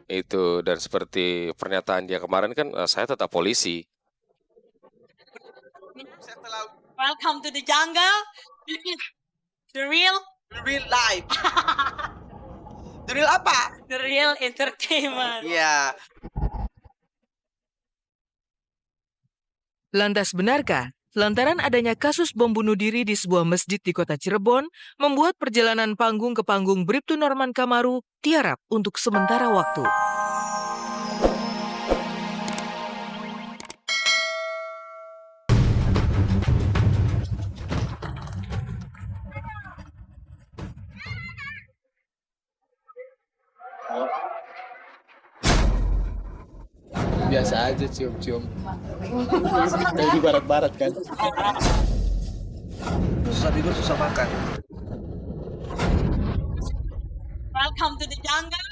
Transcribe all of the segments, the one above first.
Itu dan seperti pernyataan dia kemarin kan saya tetap polisi. Welcome to the jungle. This is the real life. The real apa? the real entertainment. Iya. Lantas benarkah lantaran adanya kasus bom bunuh diri di sebuah masjid di kota Cirebon membuat perjalanan panggung ke panggung Bribtu Norman Kamaru tiarap untuk sementara waktu? Biasa aja cium-cium. Kayak di barat-barat kan. Susah tidur, susah makan. Welcome to the jungle.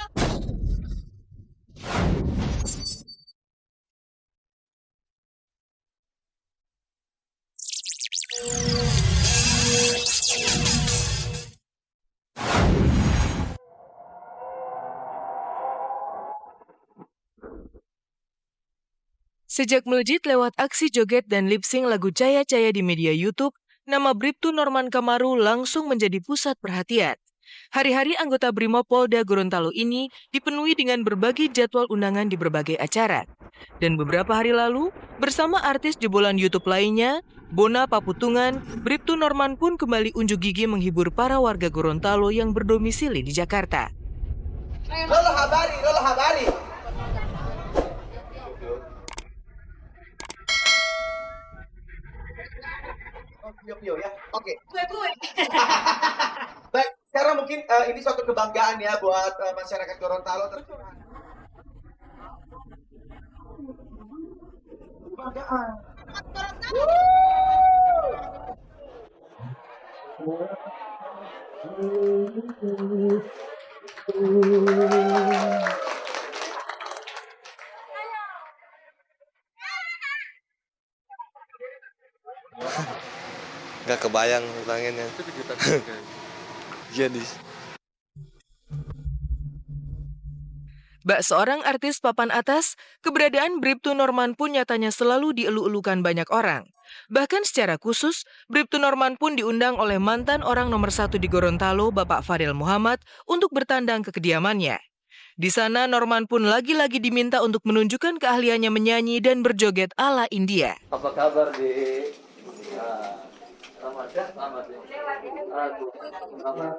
Sejak melejit lewat aksi joget dan lip-sync lagu Caya-Caya di media YouTube, nama Bribtu Norman Kamaru langsung menjadi pusat perhatian. Hari-hari anggota Brimopolda Gorontalo ini dipenuhi dengan berbagai jadwal undangan di berbagai acara. Dan beberapa hari lalu, bersama artis jebolan YouTube lainnya, Bona Paputungan, Bribtu Norman pun kembali unjuk gigi menghibur para warga Gorontalo yang berdomisili di Jakarta. Lolo habari. Pio ya. Oke. Baik, sekarang mungkin ini suatu kebanggaan ya buat masyarakat Gorontalo. Kebanggaan. Nggak kebayang utanginnya. Jadi. Bak seorang artis papan atas, keberadaan Bribtu Norman pun nyatanya selalu dielu-elukan banyak orang. Bahkan secara khusus, Bribtu Norman pun diundang oleh mantan orang nomor 1 di Gorontalo, Bapak Fadel Muhammad, untuk bertandang ke kediamannya. Di sana, Norman pun lagi-lagi diminta untuk menunjukkan keahliannya menyanyi dan berjoget ala India. Apa kabar, Di? Selamat ya, selamat ya. Selamat.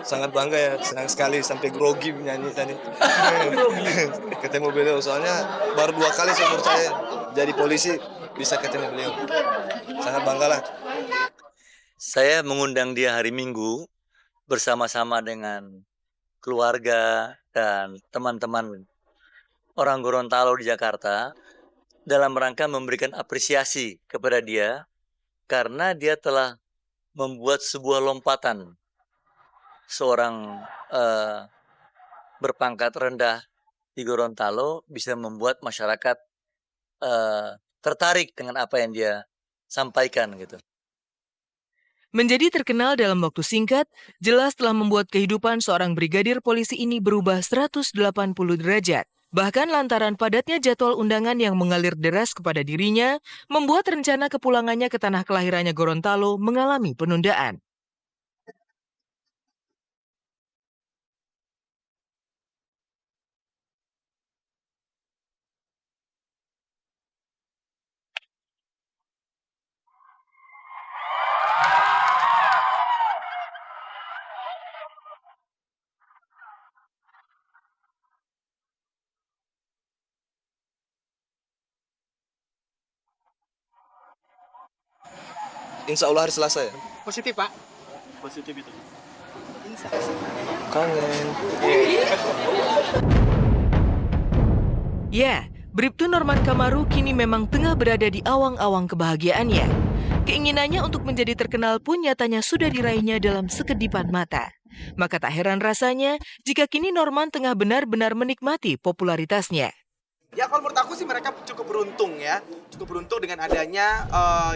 Sangat bangga ya, senang sekali sampai grogi menyanyi tadi. Ketemu beliau, soalnya baru 2 kali seumur saya jadi polisi bisa ketemu beliau. Sangat bangga lah. Saya mengundang dia hari Minggu bersama-sama dengan keluarga dan teman-teman orang Gorontalo di Jakarta dalam rangka memberikan apresiasi kepada dia karena dia telah membuat sebuah lompatan. Seorang berpangkat rendah di Gorontalo bisa membuat masyarakat tertarik dengan apa yang dia sampaikan gitu. Menjadi terkenal dalam waktu singkat, jelas telah membuat kehidupan seorang brigadir polisi ini berubah 180 derajat. Bahkan lantaran padatnya jadwal undangan yang mengalir deras kepada dirinya, membuat rencana kepulangannya ke tanah kelahirannya Gorontalo mengalami penundaan. Insya Allah hari Selasa ya. Positif, Pak. Positif itu. Kangen. Ya, Bribtu Norman Kamaru kini memang tengah berada di awang-awang kebahagiaannya. Keinginannya untuk menjadi terkenal pun nyatanya sudah diraihnya dalam sekedipan mata. Maka tak heran rasanya jika kini Norman tengah benar-benar menikmati popularitasnya. Ya kalau menurut aku sih mereka cukup beruntung ya. Cukup beruntung dengan adanya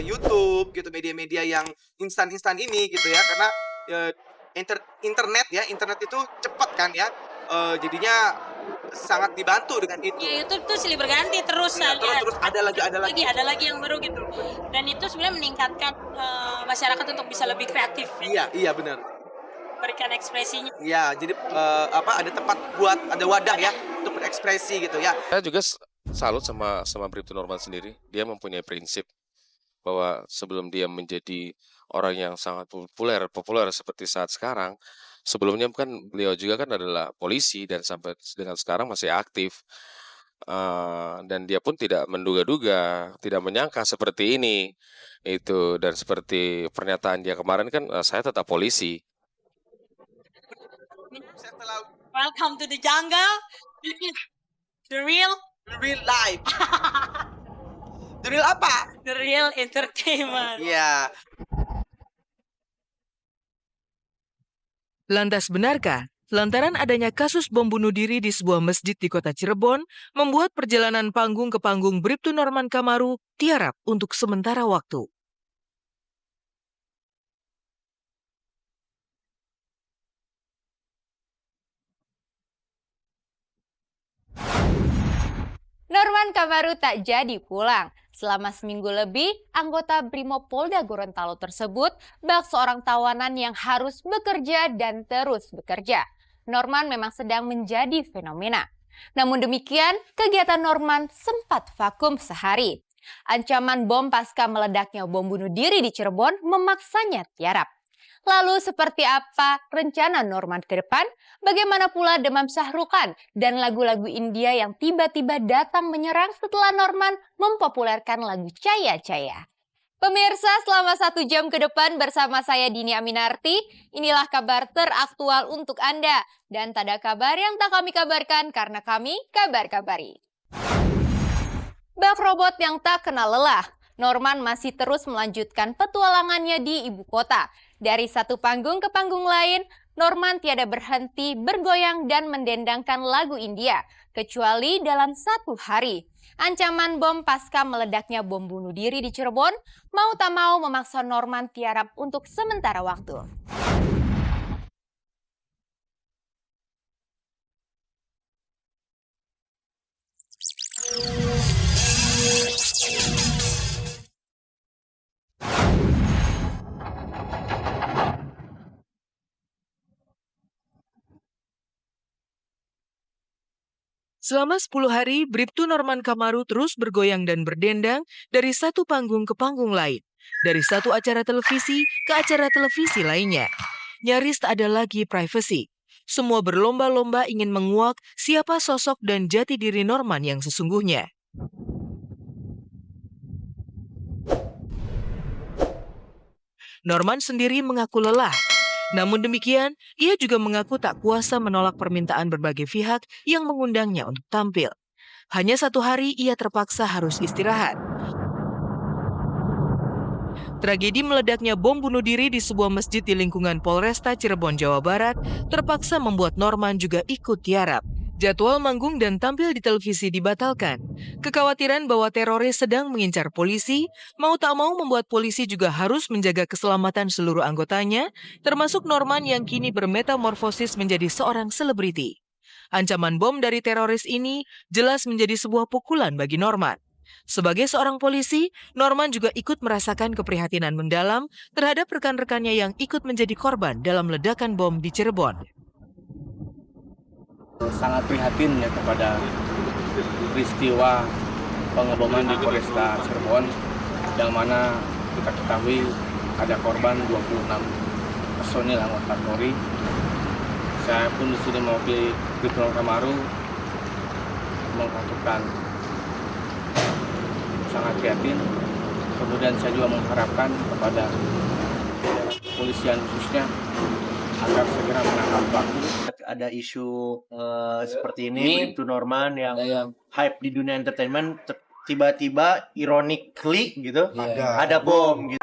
YouTube gitu, media-media yang instan-instan ini gitu ya. Karena internet itu cepat kan ya. Jadinya sangat dibantu dengan itu. Ya, YouTube tuh silih berganti terus Ya, saja. terus ada lagi yang baru gitu. Dan itu sebenarnya meningkatkan masyarakat untuk bisa lebih kreatif. Iya benar. Berikan ekspresinya. Iya, jadi ada tempat ada wadah ya untuk berekspresi gitu ya. Saya juga salut sama Bribtu Norman sendiri. Dia mempunyai prinsip bahwa sebelum dia menjadi orang yang sangat populer seperti saat sekarang, sebelumnya kan beliau juga kan adalah polisi dan sampai dengan sekarang masih aktif. Dan dia pun tidak menduga-duga, tidak menyangka seperti ini. Itu dan seperti pernyataan dia kemarin kan, saya tetap polisi. Welcome to the jungle. This is the real life. The real apa? The real entertainment. Iya. Lantas benarkah, lantaran adanya kasus bom bunuh diri di sebuah masjid di kota Cirebon, membuat perjalanan panggung ke panggung Bribtu Norman Kamaru tiarap untuk sementara waktu? Norman Kamaru tak jadi pulang. Selama seminggu lebih, anggota Brimopolda Gorontalo tersebut bak seorang tawanan yang harus bekerja dan terus bekerja. Norman memang sedang menjadi fenomena. Namun demikian, kegiatan Norman sempat vakum sehari. Ancaman bom pasca meledaknya bom bunuh diri di Cirebon memaksanya tiarap. Lalu seperti apa rencana Norman ke depan? Bagaimana pula demam Syahrukan dan lagu-lagu India yang tiba-tiba datang menyerang setelah Norman mempopulerkan lagu Caya Caya? Pemirsa, selama 1 jam ke depan bersama saya Dini Aminarti, inilah kabar teraktual untuk Anda. Dan tak ada kabar yang tak kami kabarkan karena kami kabar-kabari. Bak robot yang tak kenal lelah, Norman masih terus melanjutkan petualangannya di ibu kota. Dari satu panggung ke panggung lain, Norman tiada berhenti bergoyang dan mendendangkan lagu India, kecuali dalam 1 hari. Ancaman bom pasca meledaknya bom bunuh diri di Cirebon mau tak mau memaksa Norman tiarap untuk sementara waktu. Selama 10 hari, Bribtu Norman Kamaru terus bergoyang dan berdendang dari satu panggung ke panggung lain. Dari satu acara televisi ke acara televisi lainnya. Nyaris tak ada lagi privasi. Semua berlomba-lomba ingin menguak siapa sosok dan jati diri Norman yang sesungguhnya. Norman sendiri mengaku lelah. Namun demikian, ia juga mengaku tak kuasa menolak permintaan berbagai pihak yang mengundangnya untuk tampil. Hanya 1 hari ia terpaksa harus istirahat. Tragedi meledaknya bom bunuh diri di sebuah masjid di lingkungan Polresta Cirebon, Jawa Barat terpaksa membuat Norman juga ikut tiarap. Jadwal manggung dan tampil di televisi dibatalkan. Kekhawatiran bahwa teroris sedang mengincar polisi, mau tak mau membuat polisi juga harus menjaga keselamatan seluruh anggotanya, termasuk Norman yang kini bermetamorfosis menjadi seorang selebriti. Ancaman bom dari teroris ini jelas menjadi sebuah pukulan bagi Norman. Sebagai seorang polisi, Norman juga ikut merasakan keprihatinan mendalam terhadap rekan-rekannya yang ikut menjadi korban dalam ledakan bom di Cirebon. Sangat prihatin ya kepada peristiwa pengeboman di Polresta Cirebon yang mana kita ketahui ada korban 26 personil anggota Polri. Saya pun di sini mewakili Bribtu Norman Kamaru mengatakan sangat prihatin. Kemudian saya juga mengharapkan kepada kepolisian khususnya agar segera menangkap pelaku. Ada isu seperti ini, Bribtu Norman yang hype di dunia entertainment, tiba-tiba ironically gitu, ada bom gitu.